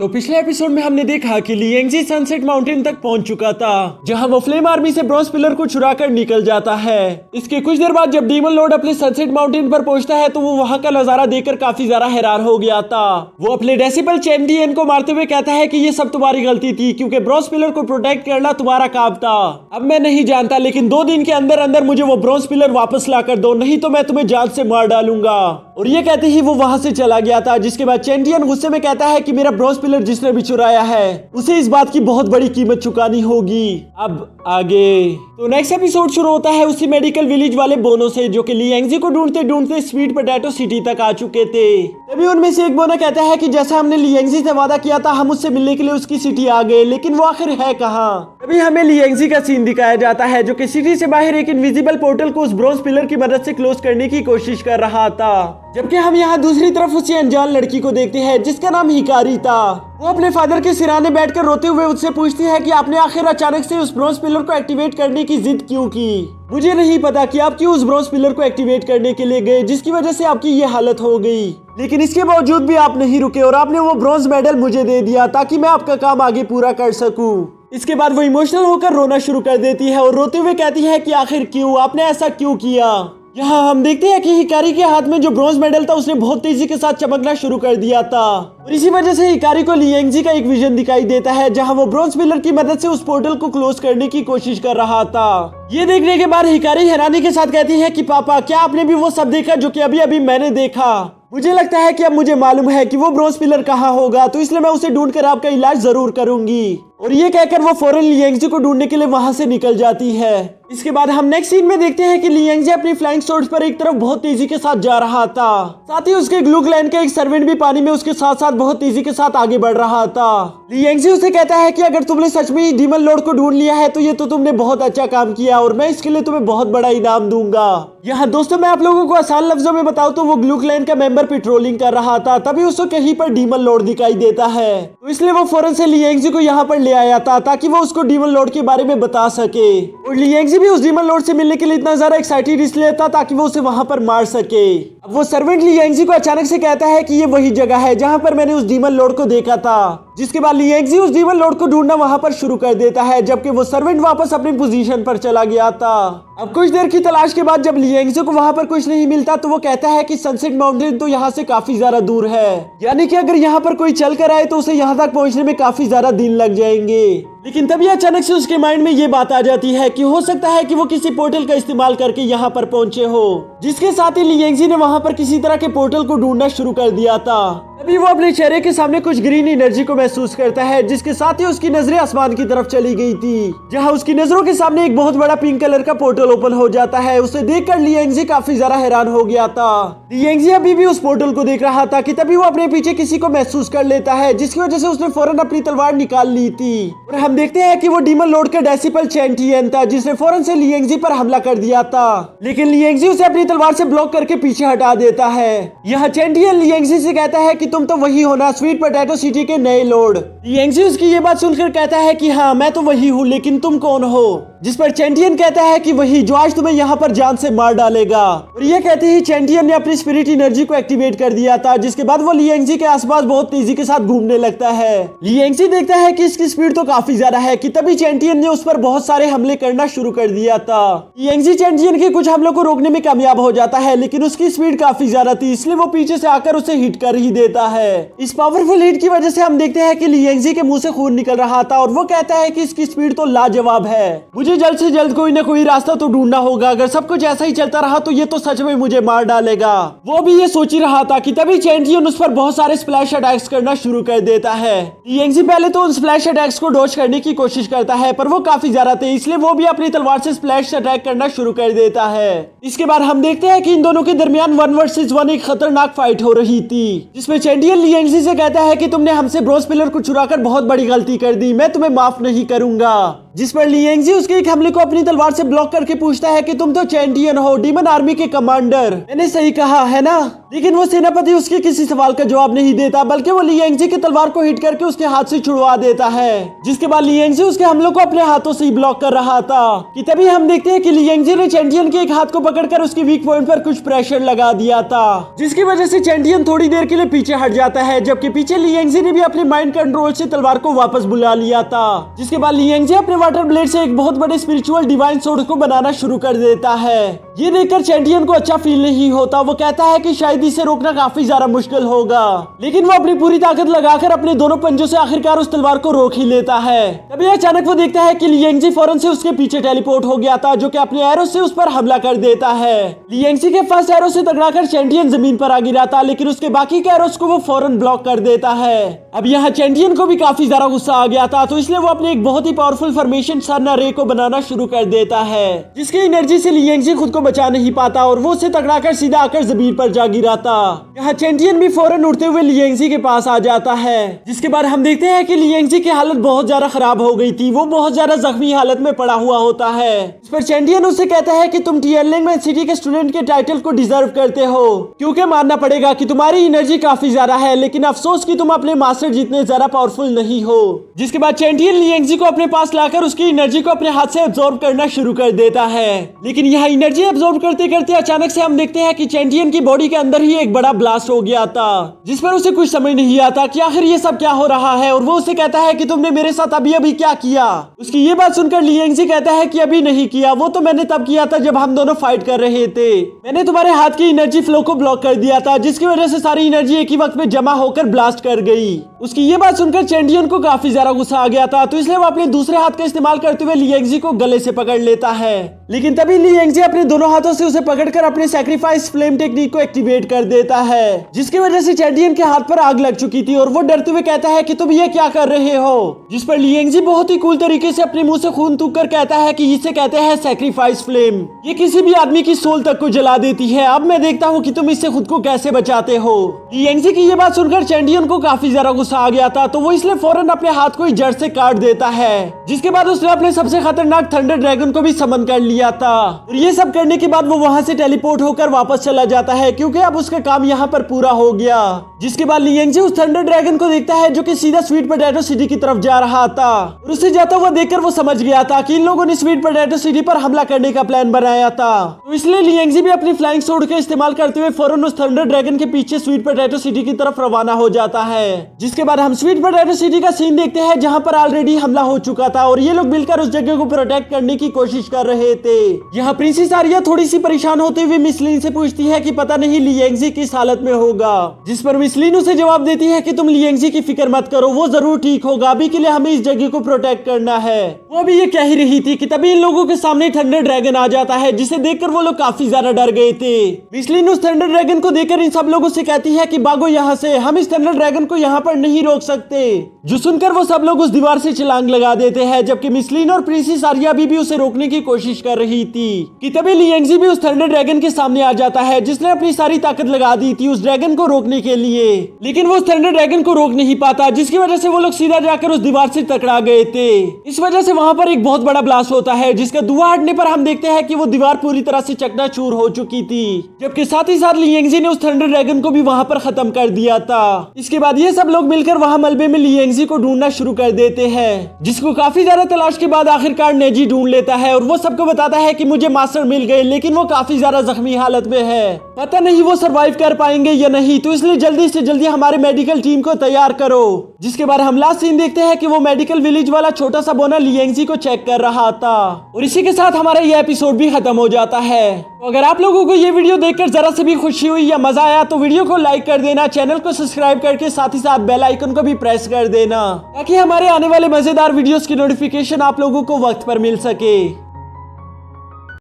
तो पिछले एपिसोड में हमने देखा कि लिएंगजी सनसेट माउंटेन तक पहुंच चुका था, जहां वो फ्लेम आर्मी से ब्रॉन्ज पिलर को चुरा कर निकल जाता है। इसके कुछ देर बाद जब डीमन लॉर्ड अपने सनसेट माउंटेन पर पहुंचता है तो वो वहां का नजारा देखकर काफी ज्यादा हैरान हो गया था। वो अपने डेसिबल चैंपियन को मारते हुए कहता है कि ये सब तुम्हारी गलती थी, क्योंकि ब्रॉन्ज पिलर को प्रोटेक्ट करना तुम्हारा काम था। अब मैं नहीं जानता, लेकिन 2 दिन के अंदर अंदर मुझे वो ब्रॉन्ज पिलर वापस ला कर दो, नहीं तो मैं तुम्हें जान से मार डालूंगा। और ये कहते ही वो वहां से चला गया था। जिसके बाद चैंपियन गुस्से में कहता है कि मेरा ब्रॉन्ज पिलर जिसने भी चुराया है उसे इस बात की बहुत बड़ी कीमत चुकानी होगी। अब आगे तो नेक्स्ट एपिसोड शुरू होता है उसी मेडिकल विलेज वाले बोनो से, जो कि लिएंगजी को ढूंढते ढूंढते स्वीट पोटैटो सिटी तक आ चुके थे। तभी उनमें से एक बोना कहता है कि जैसा हमने लिएंगजी से वादा किया था, हम उससे मिलने के लिए उसकी सिटी आ गए, लेकिन वो आखिर है कहाँ। तभी हमें लिएंगजी का सीन दिखाया जाता है, जो कि सिटी से बाहर एक इनविजिबल पोर्टल को उस ब्रॉन्ज पिलर की मदद से क्लोज करने की कोशिश कर रहा था। जबकि हम यहाँ दूसरी तरफ उसी अनजान लड़की को देखते हैं जिसका नाम हिकारी था। वो अपने फादर के सिराने बैठकर रोते हुए उससे पूछती है कि आपने आखिर अचानक से उस ब्रॉन्ज पिलर को एक्टिवेट करने की जिद क्यों की। मुझे नहीं पता कि आप क्यों उस ब्रॉन्ज पिलर को एक्टिवेट करने के लिए गए, जिसकी वजह से आपकी ये हालत हो गई, लेकिन इसके बावजूद भी आप नहीं रुके और आपने वो ब्रॉन्ज मेडल मुझे दे दिया ताकि मैं आपका काम आगे पूरा कर सकूं। इसके बाद वो इमोशनल होकर रोना शुरू कर देती है और रोते हुए कहती है कि आखिर क्यों, आपने ऐसा क्यों किया। यहाँ हम देखते हैं कि हिकारी के हाथ में जो ब्रॉन्ज मेडल था उसने बहुत तेजी के साथ चमकना शुरू कर दिया था, और इसी वजह से हिकारी को लिएंगजी का एक विजन दिखाई देता है, जहाँ वो ब्रॉन्ज पिलर की मदद से उस पोर्टल को क्लोज करने की कोशिश कर रहा था। ये देखने के बाद हिकारी हैरानी के साथ कहती है कि पापा, क्या आपने भी वो सब देखा जो कि अभी अभी मैंने देखा। मुझे लगता है कि अब मुझे मालूम है कि वो ब्रॉन्ज पिलर कहाँ होगा, तो इसलिए मैं उसे ढूंढकर आपका इलाज जरूर करूंगी। और ये कहकर वो फौरन लिएंगजी को ढूंढने के लिए वहां से निकल जाती है। इसके बाद हम नेक्स्ट सीन में देखते हैं कि लिएंगजी अपनी फ्लाइंग सोर्स पर एक तरफ बहुत तेजी के साथ जा रहा था। साथ ही उसके ग्लू ग्लैन का एक सर्वेंट भी पानी में उसके साथ साथ बहुत तेजी के साथ आगे बढ़ रहा था। लिएंगजी उसे कहता है कि अगर तुमने सच में डीमन लॉर्ड को ढूंढ लिया है तो ये तो तुमने बहुत अच्छा काम किया और मैं इसके लिए तुम्हें बहुत बड़ा इनाम दूंगा। यहाँ दोस्तों मैं आप लोगों को आसान लफ्जों में बताऊं तो वो ग्लू ग्लैन का मेंबर पेट्रोलिंग कर रहा था, तभी उसको कहीं पर डीमन लॉर्ड दिखाई देता है, तो इसलिए वो फौरन से लिएंगजी को यहाँ पर ले आया था ताकि वो उसको डीमन लॉर्ड के बारे में बता सके। और लिएंगजी भी उस डीमन लॉर्ड से मिलने के लिए इतना ज्यादा एक्साइटेड इसलिए था ताकि वो उसे वहां पर मार सके। अब वो सर्वेंट लिएंगजी को अचानक से कहता है कि ये वही जगह है जहां पर मैंने उस डीमन लॉर्ड को देखा था। जिसके बाद लिएंगजी उस डीमन लॉर्ड को ढूंढना वहां पर शुरू कर देता है, जबकि वो सर्वेंट वापस अपनी पोजीशन पर चला गया था। अब कुछ देर की तलाश के बाद जब लिएंगजी को वहां पर कुछ नहीं मिलता तो वो कहता है कि सनसेट माउंटेन तो यहाँ से काफी ज्यादा दूर है, यानी कि अगर यहाँ पर कोई चल कर आए तो उसे यहाँ तक पहुँचने में काफी ज्यादा दिन लग जाएंगे। लेकिन तभी अचानक से उसके माइंड में ये बात आ जाती है कि हो सकता है कि वो किसी पोर्टल का इस्तेमाल करके यहाँ पर पहुंचे हो, जिसके साथ ही लिएंगजी ने वहां पर किसी तरह के पोर्टल को ढूंढना शुरू कर दिया था। तभी वो अपने चेहरे के सामने कुछ ग्रीन एनर्जी को महसूस करता है, जिसके साथ ही उसकी नजरें आसमान की तरफ चली गई थी, जहां उसकी नजरों के सामने एक बहुत बड़ा पिंक कलर का पोर्टल ओपन हो जाता है। उसे देखकर लिएंगजी काफी ज्यादा हैरान हो गया था। लिएंगजी अभी भी उस पोर्टल को देख रहा था कि तभी वो अपने पीछे किसी को महसूस कर लेता है, जिसकी वजह से उसने फौरन अपनी तलवार निकाल ली थी। और हम देखते हैं कि वो डीमन लॉर्ड का डेसिबल चैंपियन था, जिसने फौरन से लिएंगजी पर हमला कर दिया था, लेकिन लिएंगजी उसे अपनी तलवार से ब्लॉक करके पीछे हटा देता है। यह चैंपियन लिएंगजी से कहता है कि तुम तो वही हो ना, स्वीट पोटैटो सिटी के नए लॉर्ड। लिएंगजी उसकी ये बात सुनकर कहता है कि हाँ मैं तो वही हूँ, लेकिन तुम कौन हो। जिस पर चैंपियन कहता है कि वही जो आज तुम्हें यहाँ पर जान से मार डालेगा। और ये कहते ही चैंपियन ने अपनी स्पिरिट एनर्जी को एक्टिवेट कर दिया था, जिसके बाद वो लिएंगजी के आसपास बहुत तेजी के साथ घूमने लगता है। लिएंगजी देखता है कि इसकी स्पीड तो काफी ज्यादा है कि तभी चैंपियन ने उस पर बहुत सारे हमले करना शुरू कर दिया था। लिएंगजी चैंपियन के कुछ हमलों को रोकने में कामयाब हो जाता है, लेकिन उसकी स्पीड काफी ज्यादा थी, इसलिए वो पीछे से आकर उसे हिट कर ही देता है। इस पावरफुल हिट की वजह से हम देखते हैं कि लिएंगजी के मुंह से खून निकल रहा था, और वो कहता है कि इसकी स्पीड तो लाजवाब है, मुझे जल्द से जल्द कोई ना कोई रास्ता तो ढूंढना होगा। अगर सब कुछ ऐसा ही चलता रहा तो ये तो सच में मुझे मार डालेगा। वो भी ये सोच ही रहा था कि तभी चैंपियन उस पर बहुत सारे स्प्लैश अटैक्स करना शुरू कर देता है। लिएंगजी पहले तो उन स्प्लैश अटैक्स को डॉज करने की कोशिश करता है, पर वो काफी ज्यादा थे, इसलिए वो भी अपनी तलवार से स्प्लैश अटैक करना शुरू कर देता है। इसके बाद हम देखते हैं कि इन दोनों के दरमियान 1 वर्सेस 1 एक खतरनाक फाइट हो रही थी, जिसमें चैंपियन लिएंगजी से कहता है कि तुमने हमसे ब्रॉन्ज पिलर को चुराकर बहुत बड़ी गलती कर दी, मैं तुम्हें माफ नहीं करूंगा। जिस पर लियांगजी उसके एक हमले को अपनी तलवार से ब्लॉक करके पूछता है कि तुम तो चैंटियन हो, डीमन आर्मी के कमांडर, मैंने सही कहा है ना? लेकिन वो सेनापति उसके किसी सवाल का जवाब नहीं देता, बल्कि वो लियांगजी की तलवार को हिट करके उसके हाथ से छुड़वा देता है। जिसके बाद लियांगजी उसके हमलों को अपने हाथों से ही ब्लॉक कर रहा था कि तभी हम देखते हैं कि लियांगजी ने चैंटियन के एक हाथ को पकड़कर उसकी वीक पॉइंट पर कुछ प्रेशर लगा दिया था, जिसकी वजह से चैंटियन थोड़ी देर के लिए पीछे हट जाता है, जबकि पीछे लियांगजी ने भी अपने माइंड कंट्रोल से तलवार को वापस बुला लिया था। जिसके बाद लियांगजी अपने वाटर ब्लेड से एक बहुत बड़े स्पिरिचुअल डिवाइन सोर्ड को बनाना शुरू कर देता है। ये देखकर चैंटियन को अच्छा फील नहीं होता। वो कहता है कि शायद इसे रोकना काफी ज्यादा मुश्किल होगा, लेकिन वो अपनी पूरी ताकत लगाकर अपने दोनों पंजों से आखिरकार उस तलवार को रोक ही लेता है। तभी अचानक वो देखता है कि लियांगजी फौरन से उसके पीछे टेलीपोर्ट हो गया था, जो कि अपने एरो से उस पर हमला कर देता है। लियांगजी के फर्स्ट एरो से टकराकर चैंटियन जमीन पर आ गिरा था, लेकिन उसके बाकी के एरोस को वो फौरन ब्लॉक कर देता है। अब यहाँ चैंटियन को भी काफी ज्यादा गुस्सा आ गया था, तो इसलिए वो अपने एक बहुत ही पावरफुल फॉर्मेशन सरना रे को बनाना शुरू कर देता है, जिसकी एनर्जी से लियांगजी खुद को बचा नहीं पाता और वो उसे टकराकर सीधा आकर जमीन पर जा गिरा था। यहाँ चैंटियन भी फौरन उड़ते हुए लियांगजी के पास आ जाता है। जिसके बाद हम देखते हैं कि लियांगजी की हालत बहुत ज्यादा खराब हो गई थी। वो बहुत ज्यादा जख्मी हालत में पड़ा हुआ होता है। इस पर चैंटियन उससे कहता है कि तुम टीएलएंग सिटी के स्टूडेंट के टाइटल को डिजर्व करते हो, क्योंकि मानना पड़ेगा कि तुम्हारी एनर्जी काफी ज्यादा है, लेकिन अफसोस कि तुम अपने मास्टर जितने ज्यादा पावरफुल नहीं हो। जिसके बाद चैंटियन लियांगजी को अपने पास लाकर उसकी एनर्जी को अपने हाथ से एब्जॉर्ब करना शुरू कर देता है। लेकिन यहाँ एनर्जी एब्जॉर्ब करते करते अचानक से हम देखते हैं कि चैंटियन की बॉडी के अंदर ही एक बड़ा ब्लास्ट हो गया था, जिस पर उसे कुछ समझ नहीं आता कि आखिर ये सब क्या हो रहा है। और वो उसे कहता है कि तुमने मेरे साथ अभी अभी क्या किया। उसकी ये बात सुनकर लियांगजी कहता है कि अभी नहीं किया, वो तो मैंने तब किया था जब हम दोनों फाइट कर रहे थे। मैंने तुम्हारे हाथ की एनर्जी फ्लो को ब्लॉक कर दिया था, जिसकी वजह से सारी एनर्जी एक ही वक्त में जमा होकर ब्लास्ट कर गई। उसकी ये बात सुनकर चैंटियन को काफी ज्यादा गुस्सा आ गया था, तो इसलिए वो अपने दूसरे हाथ का इस्तेमाल करते हुए लियांगजी को गले से पकड़ लेता है। लेकिन तभी लियांगजी अपने दोनों हाथों से उसे पकड़कर अपने सैक्रिफाइस फ्लेम टेक्निक को एक्टिवेट कर देता है, जिसकी वजह से चैंटियन के हाथ पर आग लग चुकी थी और वो डरते हुए कहता है कि तुम ये क्या कर रहे हो। जिस पर लियांगजी बहुत ही कूल तरीके से अपने मुंह से खून थूक कर कहता है कि इसे कहते हैं सैक्रिफाइस फ्लेम। ये किसी भी आदमी की सोल तक को जला देती है। अब मैं देखता हूँ कि तुम इससे खुद को कैसे बचाते हो। लियांगजी की ये बात सुनकर चैंटियन को काफी ज्यादा गुस्सा आ गया था, तो वो इसलिए फौरन अपने हाथ को जड़ से काट देता है। जिसके बाद उसने अपने सबसे खतरनाक थंडर ड्रैगन को भी समन कर लिया था। और ये सब करने के बाद वो वहां से टेलीपोर्ट होकर वापस चला जाता है, क्योंकि अब उसका काम यहाँ पर पूरा हो गया। जिसके बाद लियांगजी उस थंडर ड्रैगन को देखता है, जो कि सीधा स्वीट पोटैटो सिटी की तरफ जा रहा था। और उसे जाता हुआ देखकर वो समझ गया था कि इन लोगों ने स्वीट पोटैटो सिटी पर हमला करने का प्लान बनाया था। तो इसलिए लियांगजी भी अपनी फ्लाइंग सोर्ड का इस्तेमाल करते हुए फौरन उस थंडर ड्रैगन के पीछे स्वीट पोटैटो सिटी की तरफ रवाना हो जाता है। जिसके बाद हम स्वीट पोटैटो सिटी का सीन देखते हैं, जहाँ पर ऑलरेडी हमला हो चुका था और ये लोग मिलकर उस जगह को प्रोटेक्ट करने की कोशिश कर रहे थे। यहाँ प्रिंसेस आर्या थोड़ी सी परेशान होते हुए मिस लिन से पूछती है कि पता नहीं लियांगजी किस हालत में होगा। जिस पर मिस लिन उसे जवाब देती है कि तुम लियांगजी की फिक्र मत करो, वो जरूर ठीक होगा। अभी के लिए हमें इस जगह को प्रोटेक्ट करना है। वो अभी ये कह ही रही थी कि तभी इन लोगों के सामने थंडर ड्रैगन आ जाता है, जिसे देखकर वो लोग काफी ज्यादा डर गए थे। मिस लिन उस थंडर ड्रैगन को देखकर इन सब लोगों से कहती है कि भागो यहाँ से, हम इस थंडर ड्रैगन को यहाँ पर नहीं रोक सकते। जो सुनकर वो सब लोग उस दीवार से छलांग लगा देते हैं, जबकि मिस लिन और प्रिंसेस आर्या भी उसे रोकने की कोशिश कर रही थी कि तभी लियांगजी भी उस थंडर ड्रैगन के सामने आ जाता है, जिसने अपनी सारी ताकत लगा दी थी उस ड्रैगन को रोकने के लिए। लेकिन वो उस थंडर ड्रैगन को रोक नहीं पाता, जिसकी वजह से वो लोग सीधा जाकर उस दीवार से टकरा गए थे। इस वजह से वहां पर एक बहुत बड़ा ब्लास्ट होता है, जिसका धुआं हटने पर हम देखते हैं कि वो दीवार पूरी तरह से चकनाचूर हो चुकी थी, जबकि साथ ही साथ लियांगजी ने उस थंडर ड्रैगन को भी वहां पर खत्म कर दिया था। इसके बाद ये सब लोग मिलकर वहां मलबे में लियांगजी को ढूंढना शुरू कर देते हैं, जिसको काफी ज्यादा तलाश के बाद आखिरकार नेजी ढूंढ लेता है और वो सबको बताता है कि मुझे मास्टर मिल गए, लेकिन वो काफी ज्यादा जख्मी हालत में है। पता नहीं वो सरवाइव कर पाएंगे या नहीं, तो इसलिए जल्दी से जल्दी हमारे मेडिकल टीम को तैयार करो। जिसके बाद हम लास्ट सीन देखते हैं कि वो मेडिकल विलेज वाला छोटा सा बोना लियांगजी को चेक कर रहा था। और इसी के साथ हमारा ये एपिसोड भी खत्म हो जाता है। तो अगर आप लोगों को ये वीडियो देखकर जरा से भी खुशी हुई या मजा आया, तो वीडियो को लाइक कर देना, चैनल को सब्सक्राइब करके साथ ही साथ बेल आइकन को भी प्रेस कर देना, ताकि हमारे आने वाले मजेदार वीडियोस की नोटिफिकेशन आप लोगों को वक्त पर मिल सके।